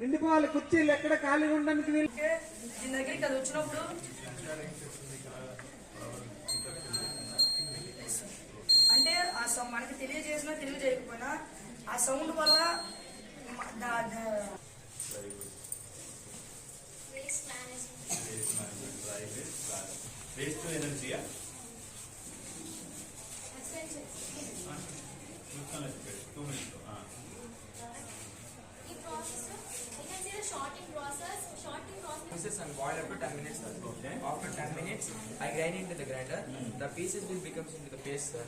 నిండిపోవాలి కుర్చీలు ఎక్కడ ఖాళీగా ఉండడానికి వీళ్ళు దీని దగ్గరికి అది వచ్చినప్పుడు అంటే ఆ మనకి తెలియజేసినా తెలియజేయకపోయినా ఆ సౌండ్ వల్ల and boil up to 10 minutes, sir. Okay. After 10 minutes, I grind into the grinder. The pieces will become into the paste, sir.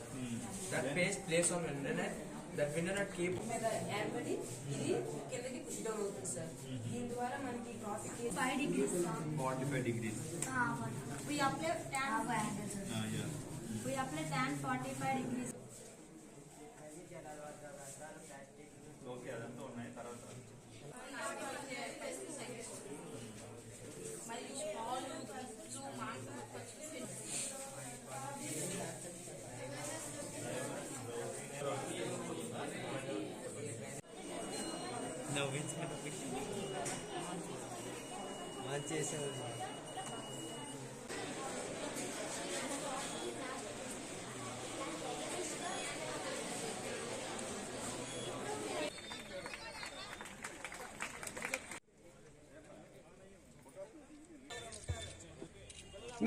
That paste placed on window that window net keep. ఏర్పడి ఇది కిందకి push down అవుతుంది sir. దీని ద్వారా మనకి కాఫీకి 5 degrees. 45 degrees. We apply tan. Yeah. We apply tan 45 degrees. Okay, అదంతా ఉన్నాయి తర్వాత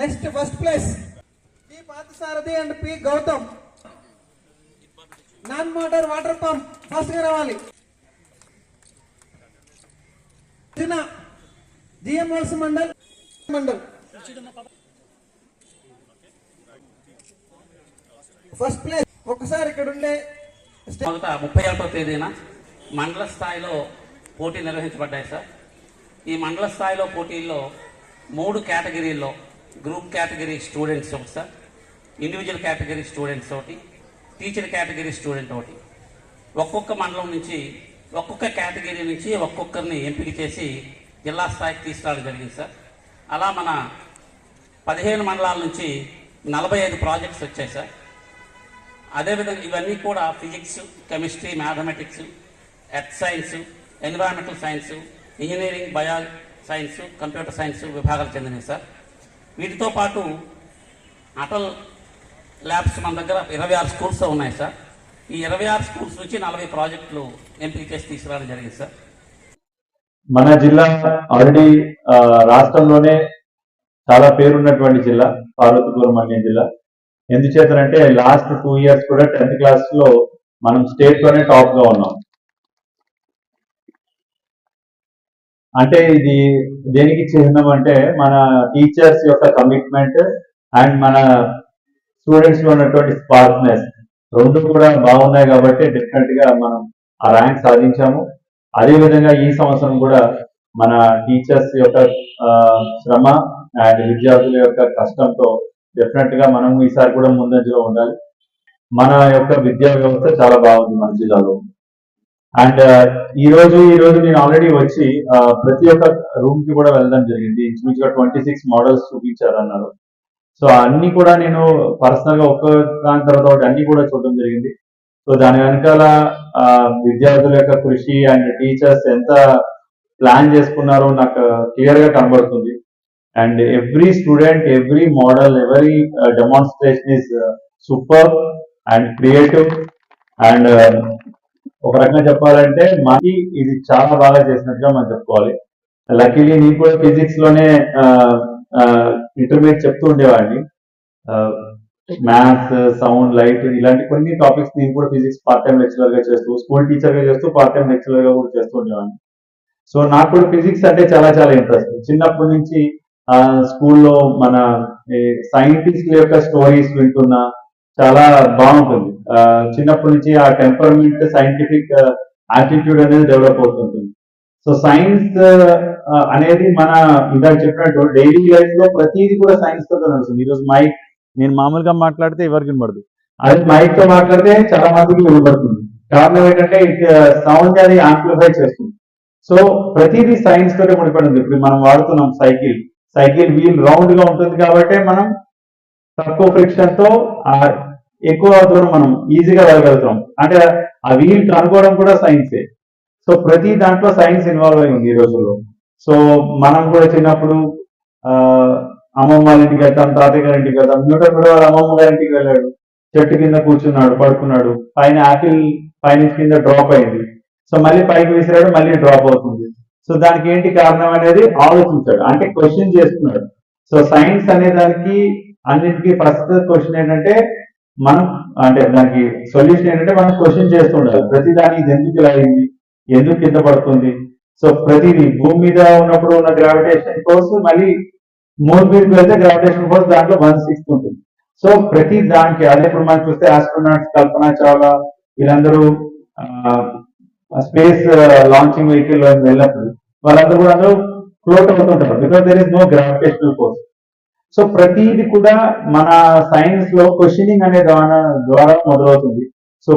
next first place P Parthasarathi and P Gautam. Non motor water pump first గా రావాలి. జిఎంఎల్స్ మండల్ ఫస్ట్ ప్లేస్. ఒకసారి ఇక్కడ ఉండే 31వ తేదీన మండల స్థాయిలో పోటీ నిర్వహించబడ్డాయి సార్. ఈ మండల స్థాయిలో పోటీల్లో 3 కేటగిరీల్లో గ్రూప్ కేటగిరీ స్టూడెంట్స్ ఒకటి సార్, ఇండివిజువల్ కేటగిరీ స్టూడెంట్స్ ఒకటి, టీచర్ కేటగిరీ స్టూడెంట్ ఒకటి. ఒక్కొక్క మండలం నుంచి ఒక్కొక్క కేటగిరీ నుంచి ఒక్కొక్కరిని ఎంపిక చేసి జిల్లా స్థాయికి తీసుకురావడం జరిగింది సార్. అలా మన 15 మండలాల నుంచి 45 ప్రాజెక్ట్స్ వచ్చాయి సార్. అదేవిధంగా ఇవన్నీ కూడా physics, chemistry, mathematics, earth science, environmental science, engineering, bio science, computer science విభాగాలు చెందినవి సార్. వీటితో పాటు అటల్ ల్యాబ్స్ మన దగ్గర 26 స్కూల్స్ ఉన్నాయి సార్. ఈ 26 స్కూల్స్ నుంచి 40 ప్రాజెక్టులు ఎంపిక చేసి తీసుకురావడం జరిగింది సార్. మన జిల్లా ఆల్రెడీ రాష్ట్రంలోనే చాలా పేరున్నటువంటి జిల్లా పార్వతీపురం అనే జిల్లా. ఎందుచేతనంటే లాస్ట్ 2 years కూడా 10th క్లాస్ లో మనం స్టేట్ లోనే టాప్ గా ఉన్నాం. అంటే ఇది దేనికి చిహ్నం అంటే మన టీచర్స్ యొక్క కమిట్మెంట్ అండ్ మన స్టూడెంట్స్ లో ఉన్నటువంటి స్పార్క్నెస్ రెండు కూడా బాగున్నాయి కాబట్టి డెఫినెట్ గా మనం ఆ ర్యాంక్ సాధించాము. అదేవిధంగా ఈ సంవత్సరం కూడా మన టీచర్స్ యొక్క శ్రమ అండ్ విద్యార్థుల యొక్క కష్టంతో డెఫినెట్ గా మనం ఈసారి కూడా ముందంజలో ఉండాలి. మన యొక్క విద్యా వ్యవస్థ చాలా బాగుంది మన జిల్లాలో. అండ్ ఈ రోజు నేను ఆల్రెడీ వచ్చి ప్రతి ఒక్క రూమ్ కి కూడా వెళ్ళడం జరిగింది. ఇంచుమించుగా 26 మోడల్స్ చూపించారు అన్నారు. సో అన్ని కూడా నేను పర్సనల్ గా ఒక్క దాని తర్వాత ఒకటి అన్ని కూడా చూడడం జరిగింది. సో దాని వెనకాల విద్యార్థుల యొక్క కృషి అండ్ టీచర్స్ ఎంత ప్లాన్ చేసుకున్నారో నాకు క్లియర్ గా కనబడుతుంది. And every student, every model, every demonstration is super and creative. And ఒక రకంగా చెప్పాలంటే మనకి ఇది చాలా బాగా చేసినట్టుగా మనం చెప్పుకోవాలి. లక్కీలీ నేను కూడా ఫిజిక్స్ లోనే ఇంటర్మీడియట్ చెప్తూ ఉండేవాడిని. మ్యాథ్స్, సౌండ్, లైట్ ఇలాంటి కొన్ని టాపిక్స్ నేను కూడా ఫిజిక్స్ పార్ట్ టైం లెక్చరర్ గా చేస్తూ, స్కూల్ టీచర్ గా చేస్తూ, పార్ట్ టైం లెక్చరర్ గా కూడా చేస్తూ ఉండేవాడిని. సో నాకు కూడా ఫిజిక్స్ అంటే చాలా చాలా ఇంట్రెస్ట్. చిన్నప్పటి నుంచి స్కూల్లో మన సైంటిస్ట్ల యొక్క స్టోరీస్ వింటున్నా చాలా బాగుంటుంది. చిన్నప్పటి నుంచి ఆ టెంపర్మెంట్, సైంటిఫిక్ యాటిట్యూడ్ అనేది డెవలప్ అవుతుంటుంది. సో సైన్స్ అనేది మన ఇందాక చెప్పినట్టు డైలీ లైఫ్ లో ప్రతిదీ కూడా సైన్స్ తో నడుస్తుంది. ఈరోజు మైక్ నేను మామూలుగా మాట్లాడితే ఎవరికి వినబడదు, అదే మైక్ తో మాట్లాడితే చాలా మందికి వినబడుతుంది. కారణం ఏంటంటే సౌండ్ అది యాంప్లిఫై చేస్తుంది. సో ప్రతిదీ సైన్స్ తోనే ముడిపడింది. ఇప్పుడు మనం వాడుతున్నాం సైకిల్ వీల్ రౌండ్ గా ఉంటుంది కాబట్టి మనం తక్కువ ఫ్రిక్షన్ తో ఎక్కువ దూరం మనం ఈజీగా వెళ్ళగలుగుతాం. అంటే ఆ వీల్ కనుక్కోవడం కూడా సైన్సే. సో ప్రతి దాంట్లో సైన్స్ ఇన్వాల్వ్ అయి ఉంది ఈ రోజుల్లో. సో మనం కూడా చిన్నప్పుడు అమ్మమ్మ వాళ్ళ ఇంటికి వెళ్తాం, తాతయ్య గారి ఇంటికి వెళ్తాం. న్యూటన్ కూడా వాళ్ళ అమ్మమ్మ గారి ఇంటికి వెళ్ళాడు, చెట్టు కింద కూర్చున్నాడు, పడుకున్నాడు, పైన యాపిల్ పైనుంచి కింద డ్రాప్ అయింది. సో మళ్ళీ పైకి విసిరాడు, మళ్ళీ డ్రాప్ అవుతుంది. సో దానికి ఏంటి కారణం అనేది ఆలోచించాడు, అంటే క్వశ్చన్ చేస్తున్నాడు. సో సైన్స్ అనే దానికి అన్నిటికీ ఫస్ట్ క్వశ్చన్ ఏంటంటే మనం, అంటే దానికి సొల్యూషన్ ఏంటంటే మనం క్వశ్చన్ చేస్తుండాలి. ప్రతి దానికి ఇది ఎందుకు ఇలా అయింది, ఎందుకు కింద పడుతుంది. సో ప్రతిదీ భూమి మీద ఉన్నప్పుడు ఉన్న గ్రావిటేషన్ ఫోర్స్ మళ్ళీ మూన్ మీదకి వెళ్తే గ్రావిటేషన్ ఫోర్స్ దాంట్లో 1/6 ఉంటుంది. సో ప్రతి దానికి, అదే ఇప్పుడు మనం చూస్తే ఆస్ట్రోనాట్స్ కల్పన చావ్లా వీళ్ళందరూ స్పేస్ లాంచింగ్ వెహికల్ లో వెళ్ళినప్పుడు వాళ్ళందరూ కూడా అందరూ ఫ్లోట్ అవుతుంటారు, because there is no gravitational force. So ప్రతిది కూడా మన సైన్స్ లో క్వశ్చనింగ్ అనే ద్వారా మొదలవుతుంది. సో